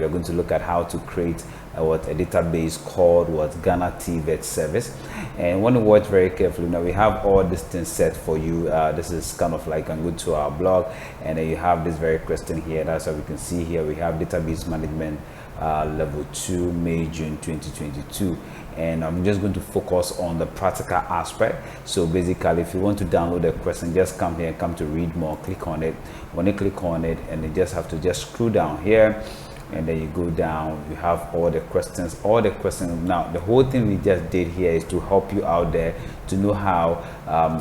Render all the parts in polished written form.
we are going to look at how to create a database called Ghana TVET Service. And when you watch very carefully, now we have all these things set for you. This is kind of like, I'm going to our blog, and then you have this very question here. That's how we can see here we have database management level 2, May June 2022. And I'm just going to focus on the practical aspect. So basically, if you want to download the question, just come here, come to read more, click on it. When you click on it, and you just have to just scroll down here, and then you go down, you have all the questions. Now the whole thing we just did here is to help you out there to know how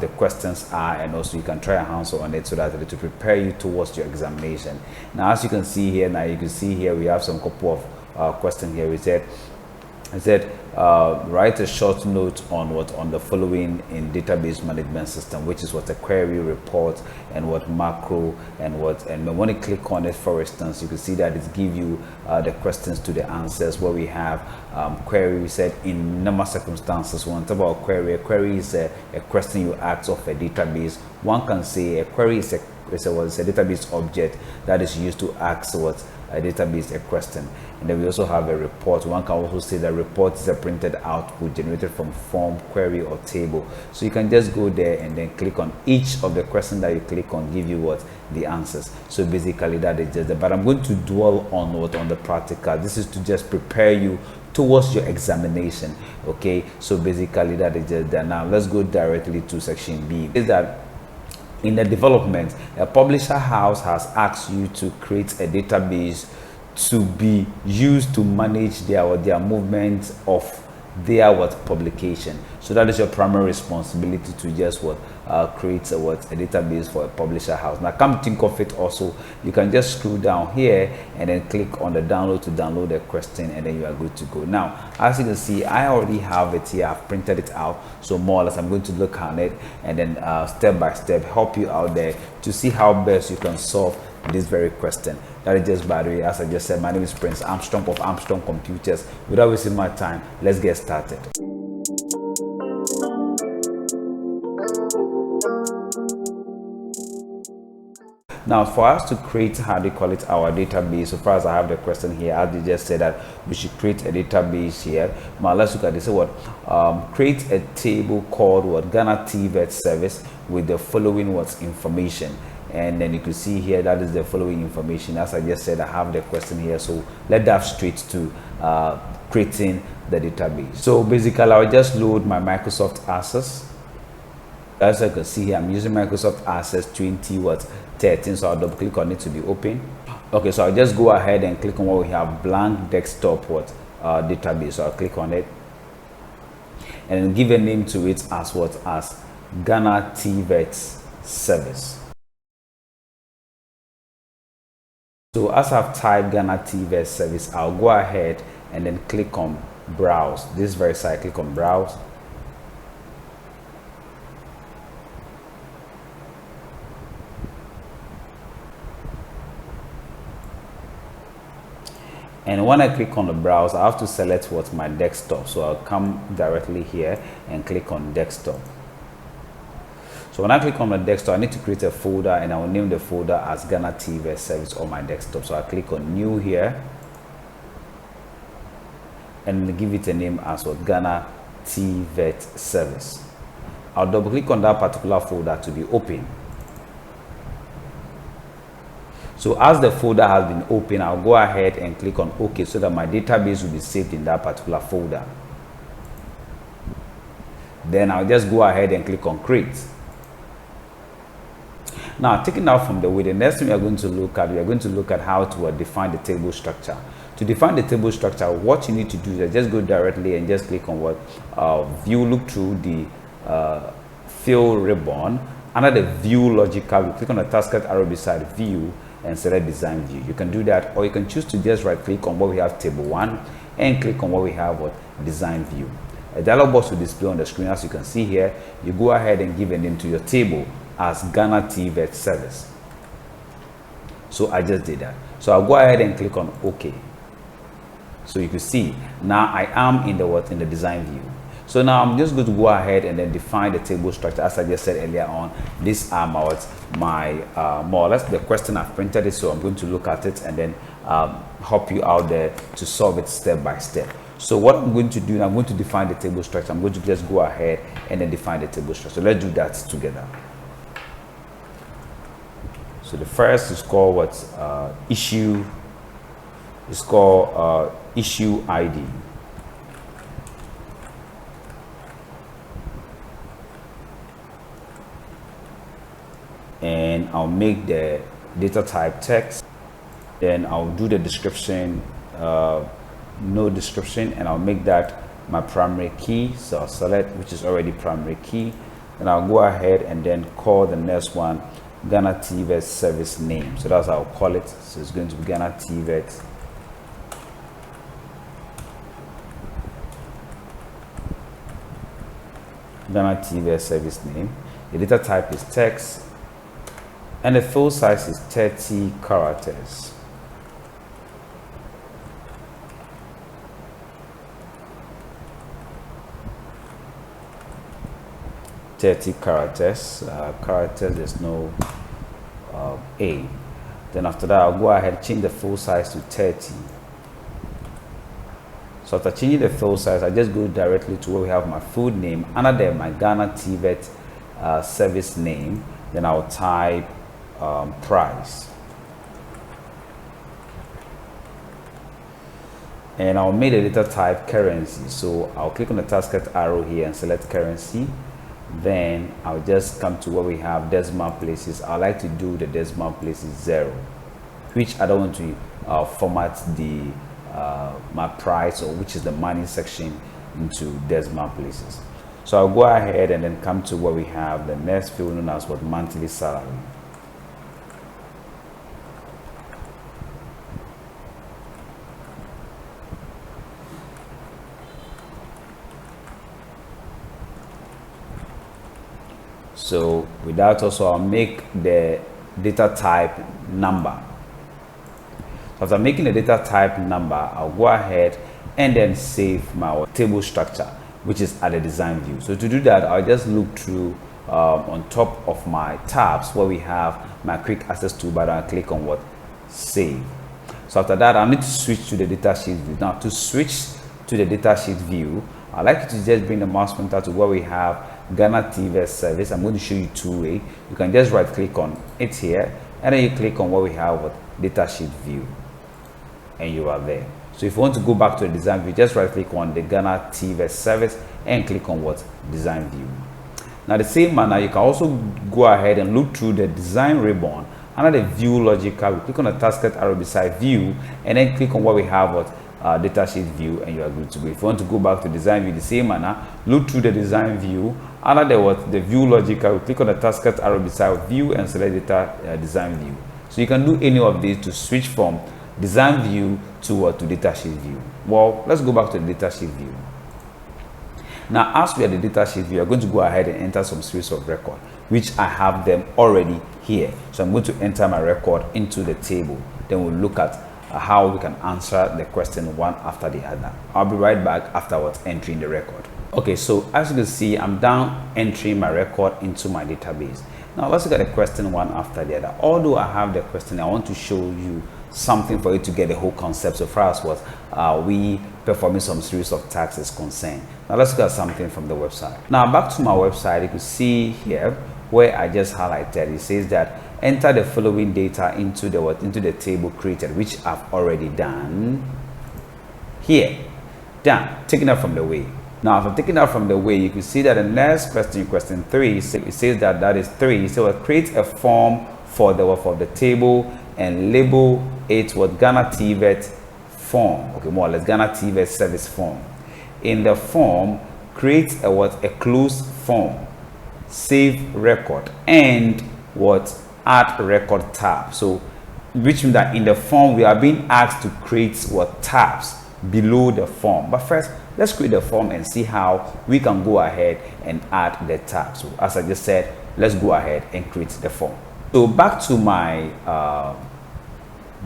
the questions are, and also you can try a answer on it, so that to prepare you towards your examination. Now as you can see here, we have some couple of questions here. I said write a short note on the following in database management system, which is a query, report, and macro, and when you click on it, for instance, you can see that it gives you the questions to the answers, where we have query. We said in normal circumstances, when we talk about query, a query is a question you ask of a database. One can say a query is a database object that is used to ask a database a question. And then we also have a report. One can also say that report is a printed output generated from form, query, or table. So you can just go there and then click on each of the questions that you click on, give you the answers. So basically that is just but I'm going to dwell on the practical. This is to just prepare you towards your examination. Okay, so basically that is just that. Now let's go directly to section B. Is that in the development, a publisher house has asked you to create a database to be used to manage their movement of their publication. So that is your primary responsibility, to just create a database for a publisher house. Now come to think of it, also you can just scroll down here and then click on the download to download the question, and then you are good to go. Now as you can see, I already have it here. I've printed it out, so more or less I'm going to look at it and then step by step help you out there to see how best you can solve this very question. That is just, by the way, as I just said, my name is Prince Armstrong of Armstrong Computers. Without wasting my time, let's get started. Now for us to create, how do you call it, our database, so far as I have the question here, as you just said that we should create a database here. Now let's look at this. Create a table called Ghana TVET Service with the following information. And then you can see here that is the following information. As I just said, I have the question here, so let's dive straight to creating the database. So basically I'll just load my Microsoft Access. As I can see here, I'm using Microsoft Access 2013, so I'll double click on it to be open. Okay, so I'll just go ahead and click on what we have, blank desktop database. So I'll click on it and give a name to it as as Ghana TVET Service. So as I've typed Ghana TVET Service, I'll go ahead and then click on browse. This very site, click on browse. And when I click on the browse, I have to select my desktop. So I'll come directly here and click on desktop. So when I click on my desktop, I need to create a folder, and I will name the folder as Ghana TVET Service on my desktop. So I click on new here and give it a name as Ghana TVET Service. I'll double click on that particular folder to be open. So as the folder has been opened, I'll go ahead and click on OK, so that my database will be saved in that particular folder. Then I'll just go ahead and click on create. Now, taking out from the way, the next thing we are going to look at, how to define the table structure. To define the table structure, what you need to do is just go directly and just click on view, look through the fill ribbon. Under the view logical, you click on the tasked arrow beside view and select design view. You can do that, or you can choose to just right click on what we have, table 1, and click on what we have, design view. A dialog box will display on the screen. As you can see here, you go ahead and give a name to your table as Ghana TVET Service. So I just did that. So I'll go ahead and click on OK. So you can see now I am in the design view. So now I'm just going to go ahead and then define the table structure. As I just said earlier on, these are my more or less the question I've printed it, so I'm going to look at it and then help you out there to solve it step by step. So what I'm going to do, I'm going to define the table structure. I'm going to just go ahead and then define the table structure. So let's do that together. So the first is called what? Issue. It's called issue ID. And I'll make the data type text. Then I'll do the description, no description, and I'll make that my primary key. So I'll select, which is already primary key. Then I'll go ahead and then call the next one Ghana TVET Service name. So that's how I'll call it. So it's going to be Ghana TVET. Ghana TVET Service name. The data type is text, and the field size is 30 characters. Characters, there's no A. Then after that, I'll go ahead and change the field size to 30. So after changing the field size, I just go directly to where we have my food name. Under there, my Ghana TVET service name. Then I'll type price. And I'll make the data type currency. So I'll click on the tasket arrow here and select currency. Then I'll just come to where we have decimal places. I like to do the decimal places 0, which I don't want to format the my price, or which is the money section, into decimal places. So I'll go ahead and then come to where we have the next field known as what? Monthly salary. So with that also, I'll make the data type number. So after making the data type number, I'll go ahead and then save my table structure, which is at the design view. So to do that, I'll just look through on top of my tabs where we have my quick access toolbar, and I'll click on what? Save. So after that, I need to switch to the data sheet view. Now to switch to the data sheet view, I'd like you to just bring the mouse pointer to where we have Ghana TVET Service. I'm going to show you two-way. You can just right click on it here, and then you click on where we have what? Data sheet view, and you are there. So if you want to go back to the design view, just right click on the Ghana TVET Service and click on what? Design view. Now the same manner, you can also go ahead and look through the design ribbon under the view logical. Click on the tasket arrow beside view, and then click on where we have what? Data sheet view, and you are good to go. If you want to go back to design view, the same manner, look through the design view under the what? The view logical. Click on the tasket arrow beside view and select data design view. So you can do any of these to switch from design view to data sheet view. Well, let's go back to the data sheet view. Now, as we are the data sheet view, we are going to go ahead and enter some series of record, which I have them already here. So I'm going to enter my record into the table. Then we'll look at how we can answer the question one after the other. I'll be right back afterwards entering the record. Okay, so as you can see, I'm down entering my record into my database. Now let's look at the question one after the other. Although I have the question, I want to show you something for you to get the whole concept so far as what we performing some series of tasks is concerned. Now let's look at something from the website. Now back to my website, you can see here where I just highlighted, it says that enter the following data into the table created, which I've already done here. Done. Taking that from the way. Now, if I'm taking that from the way, you can see that the next question, question 3, it says that is 3. So create a form for the table and label it what? Ghana TVET form. Okay, more or less Ghana TVET service form. In the form, create a closed form, save record, and what? Add record tab. So which means that in the form we are being asked to create what? Tabs below the form. But first, let's create the form and see how we can go ahead and add the tabs. So as I just said, let's go ahead and create the form. So back to my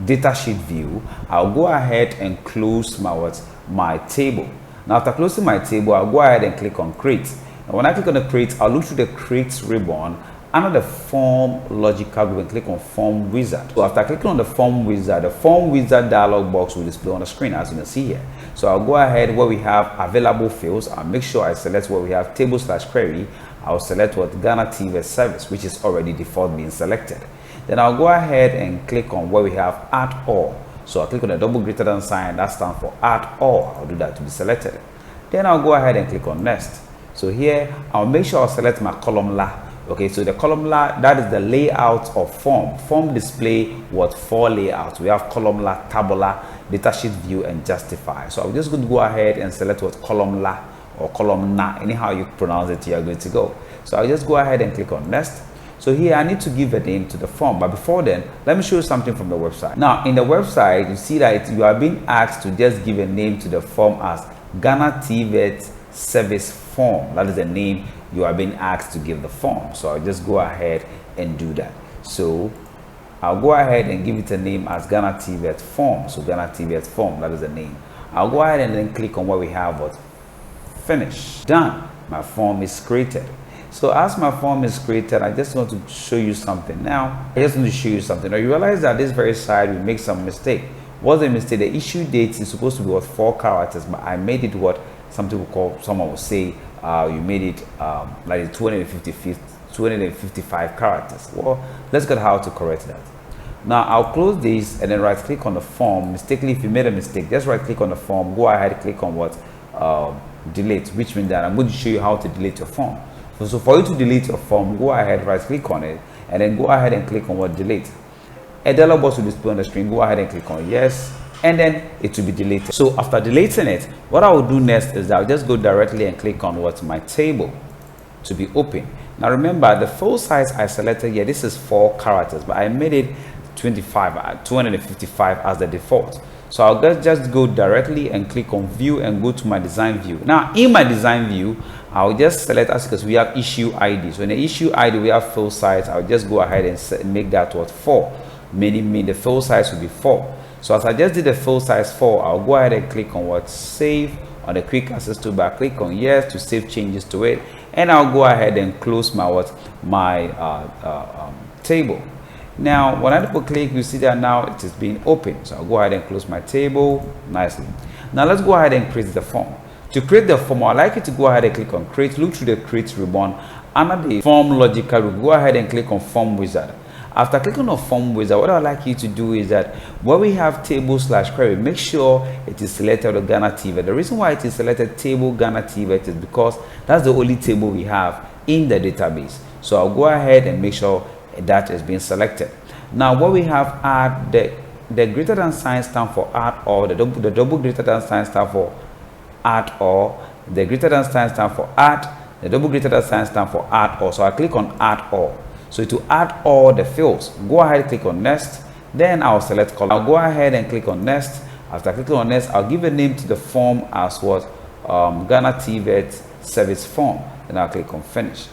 data sheet view, I'll go ahead and close my table. Now after closing my table, I'll go ahead and click on create. And when I click on the create, I'll look through the create ribbon. under the form logical group and click on form wizard. So after clicking on the form wizard dialog box will display on the screen, as you can see here. So I'll go ahead where we have available fields. I'll make sure I select where we have table/query. I'll select what Ghana TVET Service, which is already default being selected. Then I'll go ahead and click on where we have add all. So I'll click on the double greater than sign, that stands for add all. I'll do that to be selected. Then I'll go ahead and click on next. So here I'll make sure I'll select my column la. Okay, so the column la, that is the layout of form display what 4 layouts. We have column la, tabular, datasheet view, and justify. So I'm just going to go ahead and select what column la or column na, anyhow you pronounce it, you're good to go. So I'll just go ahead and click on next. So here I need to give a name to the form, but before then let me show you something from the website. Now in the website you see that you are being asked to just give a name to the form as Ghana TVET Service form. That is the name you are being asked to give the form. So I'll just go ahead and do that. So I'll go ahead and give it a name as Ghana TVET form. So Ghana TVET form, that is the name. I'll go ahead and then click on where we have what finish. Done. My form is created. So as my form is created, I just want to show you something. Now I just want to show you something. Now you realize that this very side we make some mistake. What's the mistake? The issue date is supposed to be what 4 characters, but I made it what some people call, someone will say you made it like 255 characters. Well, let's get how to correct that. Now I'll close this and then right click on the form. Mistakenly, if you made a mistake, just right click on the form, go ahead, click on what delete, which means that I'm going to show you how to delete your form. So for you to delete your form, go ahead, right click on it, and then go ahead and click on what delete. A dialog box will display on the screen. Go ahead and click on yes, and then it will be deleted. So after deleting it, what I will do next is that I'll just go directly and click on what my table to be open. Now remember the full size I selected here, this is 4 characters, but I made it 255 as the default. So I'll just go directly and click on view and go to my design view. Now in my design view, I'll just select as because we have issue ID. So in the issue ID we have full size. I'll just go ahead and make that what 4, meaning the full size will be 4. So as I just did the full size 4, I'll go ahead and click on what save on the quick access toolbar. Click on yes to save changes to it, and I'll go ahead and close my table. Now when I double click, you see that now it is being opened. So I'll go ahead and close my table nicely. Now let's go ahead and create the form. To create the form, I'd like you to go ahead and click on create. Look through the create ribbon under the form logical group. Go ahead and click on form wizard. After clicking on form wizard, what I'd like you to do is that where we have table/query, make sure it is selected on Ghana TVET. The reason why it is selected table Ghana TVET is because that's the only table we have in the database. So I'll go ahead and make sure that is being selected. Now what we have add, the greater than sign stand for add all, the double greater than sign stand for add all, the greater than sign stand for add, the double greater than sign stand for add all. So I click on add all. So to add all the fields, go ahead and click on next, then I'll select column. I'll go ahead and click on next. After clicking on next, I'll give a name to the form as what Ghana TVET Service form, then I'll click on finish.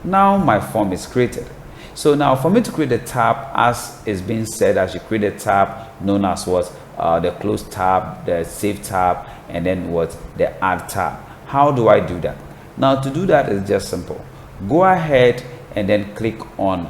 Now my form is created. So now for me to create a tab, as is being said, I should create a tab known as what the close tab, the save tab, and then what the add tab. How do I do that? Now to do that is just simple. Go ahead and then click on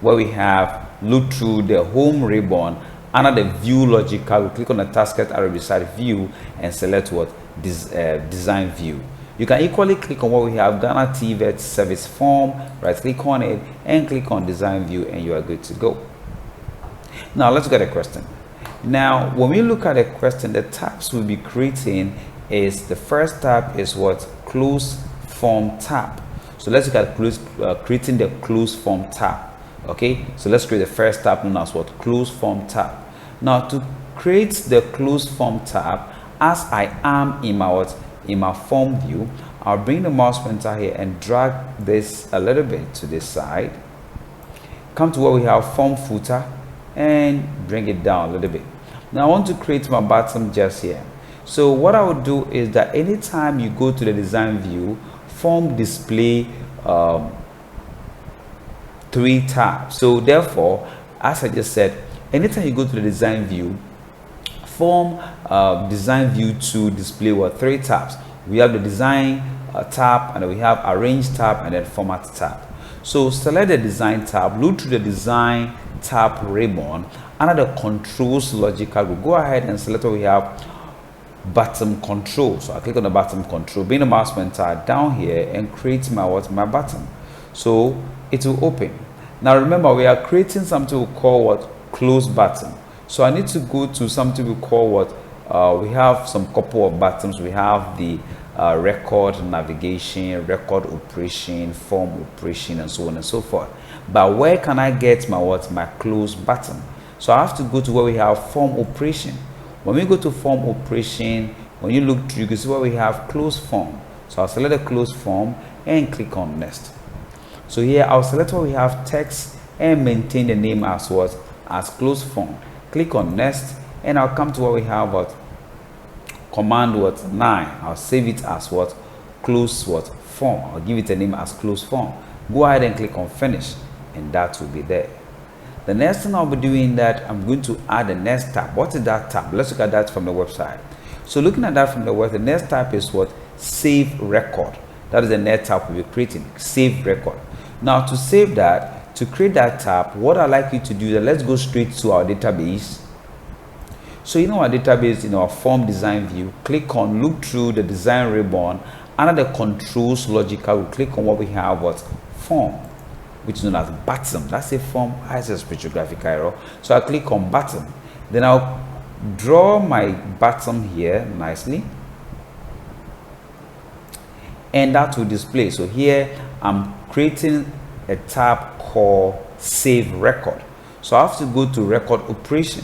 where we have look through the home ribbon under the view logical. Click on the tasked arrow beside view and select what design view. You can equally click on where we have Ghana TVET Service form, right click on it and click on design view, and you are good to go. Now let's get a question. Now when we look at a question, the tabs we'll be creating is the first tab is what close form tab. So let's look at creating the close form tab. Okay, so let's create the first tab known as what close form tab. Now to create the close form tab, as I am in my form view, I'll bring the mouse pointer here and drag this a little bit to this side. Come to where we have form footer and bring it down a little bit. Now I want to create my bottom just here. So what I would do is that anytime you go to the design view, form display 3 tabs. So therefore, as I just said, anytime you go to the design view, form design view to display what 3 tabs. We have the design tab, and then we have arrange tab, and then format tab. So select the design tab, look through the design tab ribbon. Under the controls logical, we'll go ahead and select what we have, button control. So I click on the button control, bring the mouse pointer down here and create my button. So it will open. Now remember, we are creating something we call what, close button. So I need to go to something we call what, we have some couple of buttons. We have the record navigation, record operation, form operation, and so on and so forth. But where can I get my close button? So I have to go to where we have form operation. When we go to form operation, when you look through, you can see where we have close form. So I'll select the close form and click on next. So here I'll select where we have text and maintain the name as what, as close form. Click on next, and I'll come to where we have what, command what, 9. I'll save it as what, close what, form. I'll give it a name as close form. Go ahead and click on finish, and that will be there. The next thing I'll be doing that, I'm going to add the next tab. What is that tab? Let's look at that from the website. So looking at that from the website, the next tab is what, save record. That is the next tab we'll be creating, save record. Now to save that, to create that tab, what I'd like you to do is, let's go straight to our database. So in our database, in our form design view, click on look through the design ribbon. Under the controls logical, we'll click on what we have, what, form, which is known as button. That's a form, has a special graphic error. So I click on button. Then I'll draw my button here nicely, and that will display. So here I'm creating a tab called save record. So I have to go to record operation.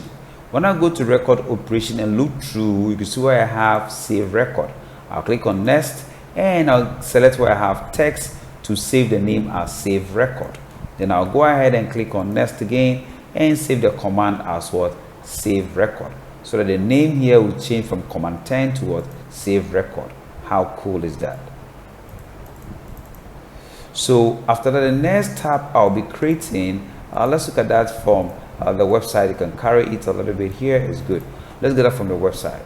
When I go to record operation and look through, you can see where I have save record. I'll click on next, and I'll select where I have text to save the name as save record. Then I'll go ahead and click on next again and save the command as what, save record. So that the name here will change from command 10 to what, save record. How cool is that? So after that, the next tab I'll be creating, let's look at that from the website. You can carry it a little bit here. It's good. Let's get that from the website.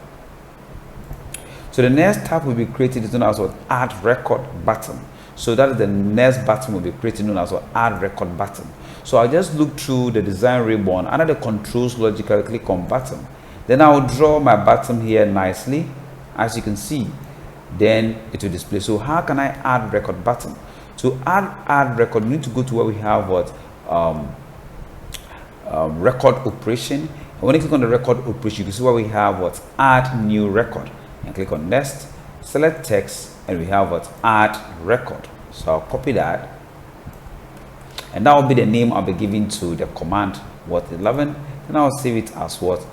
So the next tab will be created is known as what, add record button. So that is the next button will be created, known as what, add record button. So I just look through the design ribbon. Under the controls logical, click on button. Then I will draw my button here nicely, as you can see. Then it will display. So how can I add record button? To add record, we need to go to where we have what, record operation. And when you click on the record operation, you can see where we have what, add new record, and click on next, select text, and we have what, add record. So I'll copy that, and that will be the name I'll be giving to the command, what, 11. And I'll save it as what,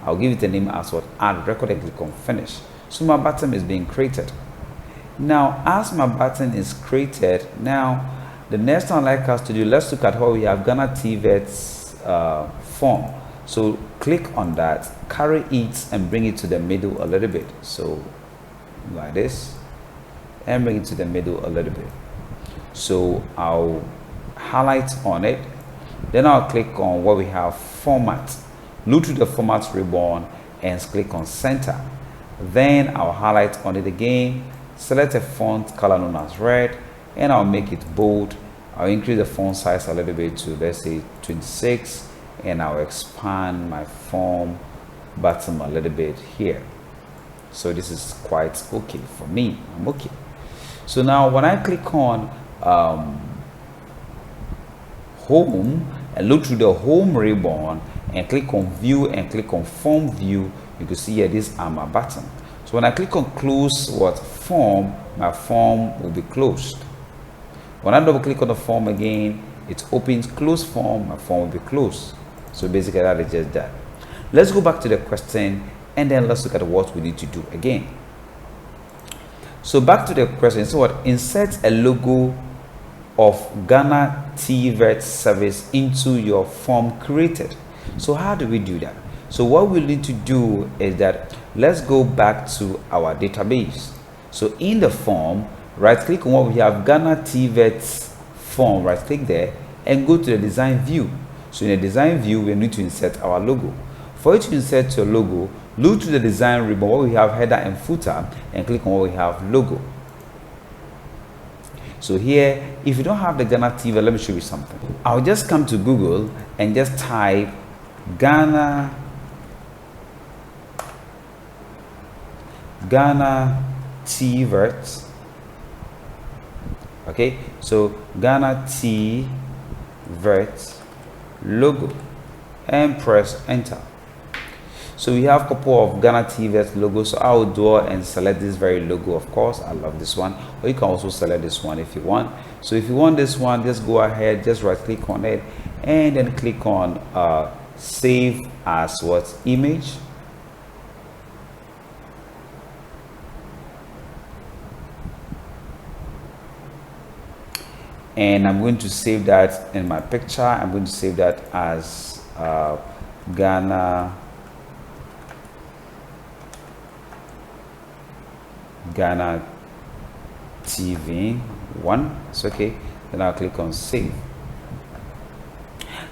I'll give it a name as what, add record, and click on finish. So my button is being created. Now as my button is created, now the next thing I'd like us to do, let's look at how we have Ghana TVET's form. So click on that, carry it and bring it to the middle a little bit. So like this, and bring it to the middle a little bit. So I'll highlight on it, then I'll click on where we have format, look to the format ribbon and click on center. Then I'll highlight on it again, select a font color known as red, and I'll make it bold. I'll increase the font size a little bit to, let's say, 26, and I'll expand my form button a little bit here. So this is quite okay for me. I'm okay. So now when I click on home and look through the home ribbon and click on view and click on form view, you can see here these are my button. So when I click on close what, form, my form will be closed. When I double click on the form again, it opens, close form, my form will be closed. So basically that is just that. Let's go back to the question, and then let's look at what we need to do again. So back to the question. So what, insert a logo of Ghana TVET Service into your form created. So how do we do that? So what we need to do is that, let's go back to our database. So in the form, right click on what we have, Ghana TVET's form, right click there and go to the design view. So in the design view, we need to insert our logo. For you to insert your logo, look to the design ribbon where we have header and footer and click on where we have logo. So here, if you don't have the Ghana TV, let me show you something. I'll just come to Google and just type Ghana TVET. Okay, so Ghana TVET logo and press enter. So we have a couple of Ghana TVET logos. So I will do and select this very logo. Of course, I love this one, or you can also select this one if you want. So if you want this one, just go ahead, just right click on it and then click on save as what image. And I'm going to save that in my picture. I'm going to save that as Ghana TV 1. It's okay. Then I'll click on save.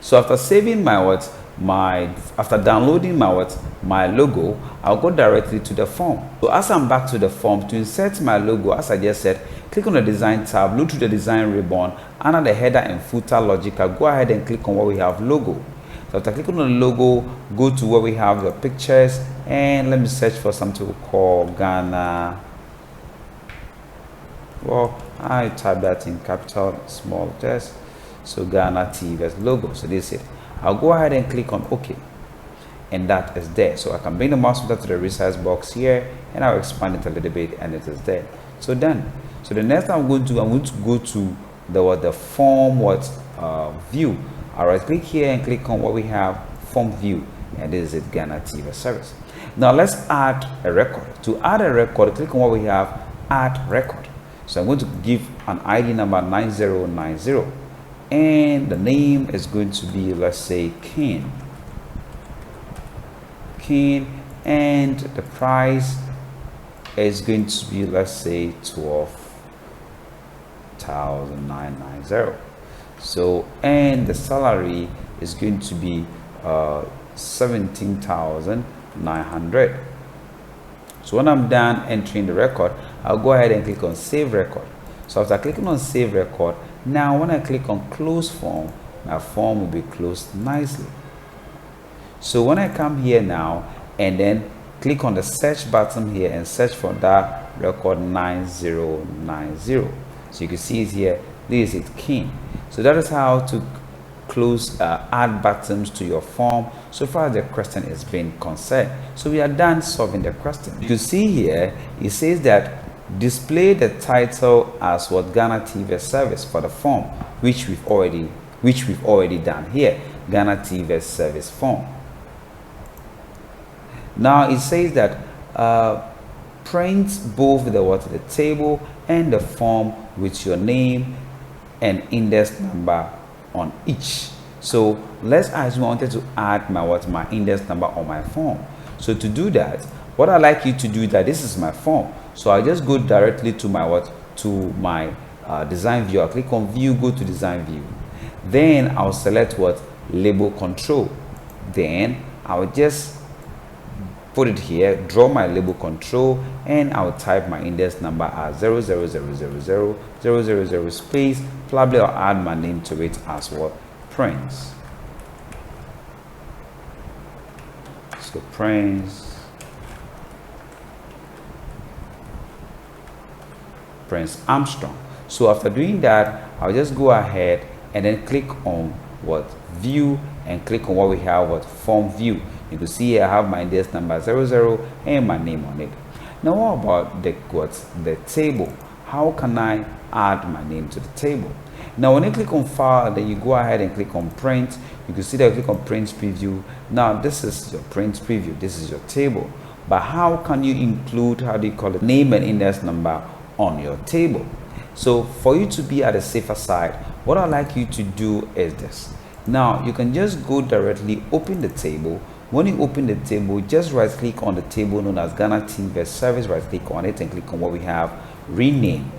So after saving after downloading my logo, I'll go directly to the form. So as I'm back to the form, to insert my logo, as I just said, click on the design tab, look to the design ribbon, under the header and footer logical, go ahead and click on where we have logo. So after clicking on the logo, go to where we have the pictures, and let me search for something we call Ghana. Well, I type that in capital small text. So Ghana TVET logo. So this is it. I'll go ahead and click on OK, and that is there. So I can bring the mouse to the resize box here, and I'll expand it a little bit, and it is there. So done. So the next I'm going to go to the form view. All right, click here and click on what we have, form view, and this is it, Ghana TVET Service. Now let's add a record. To add a record, click on what we have, add record. So I'm going to give an ID number 9090, and the name is going to be, let's say, King, and the price is going to be, let's say, 12,990. So, and the salary is going to be 17,900. So when I'm done entering the record, I'll go ahead and click on save record. So after clicking on save record, now when I click on close form, my form will be closed nicely. So when I come here now and then click on the search button here and search for that record 9090, so you can see it here, this is it, King. So that is how to close add buttons to your form so far as the question is being concerned. So we are done solving the question. You can see here it says that display the title as what Ghana TVET Service for the form, which we've already done here, Ghana TVET Service form. Now it says that print both the table and the form with your name and index number on each. So let's assume I wanted to add my index number on my form. So to do that, what I like you to do is that this is my form. So I just go directly to my design view. I'll click on view, go to design view. Then I'll select label control. Then I'll just put it here, draw my label control, and I'll type my index number as 0000000 space. Probably I'll add my name to it as Prince. So Prince Armstrong. So after doing that, I'll just go ahead and then click on view and click on what we have form view. You can see here I have my index number 00 and my name on it. Now what about the table? How can I add my name to the table? Now when you click on file, then you go ahead and click on print. You can see that you click on print preview. Now this is your print preview, this is your table. But how can you include, name and index number on your table? So for you to be at the safer side, what I'd like you to do is this. Now you can just go directly open the table. When you open the table, just right click on the table known as Ghana TVET Service, right click on it and click on what we have, rename.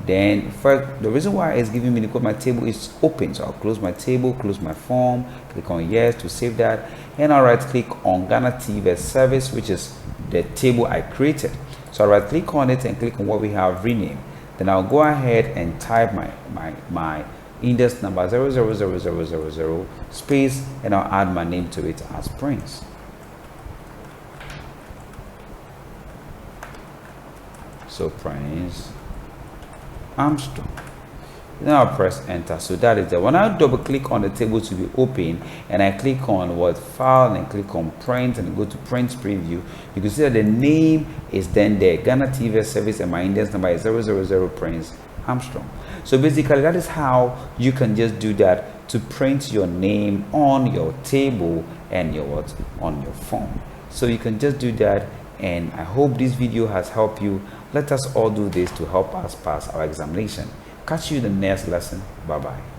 Then first, the reason why it's giving me because my table is open, so I'll close my table, close my form, click on yes to save that, and I'll right click on Ghana TVET Service, which is the table I created. So I right click on it and click on what we have, rename. Then I'll go ahead and type my index number 000000 space, and I'll add my name to it as Prince. So Prince Armstrong. Now I'll press enter. So that is it. When I double click on the table to be open, and I click on what file and click on print and go to print preview, you can see that the name is then there, Ghana TVET Service, and my index number is 000 Prince Armstrong. So basically that is how you can just do that, to print your name on your table and your what on your phone. So you can just do that, and I hope this video has helped you. Let us all do this to help us pass our examination. Catch you in the next lesson. Bye bye.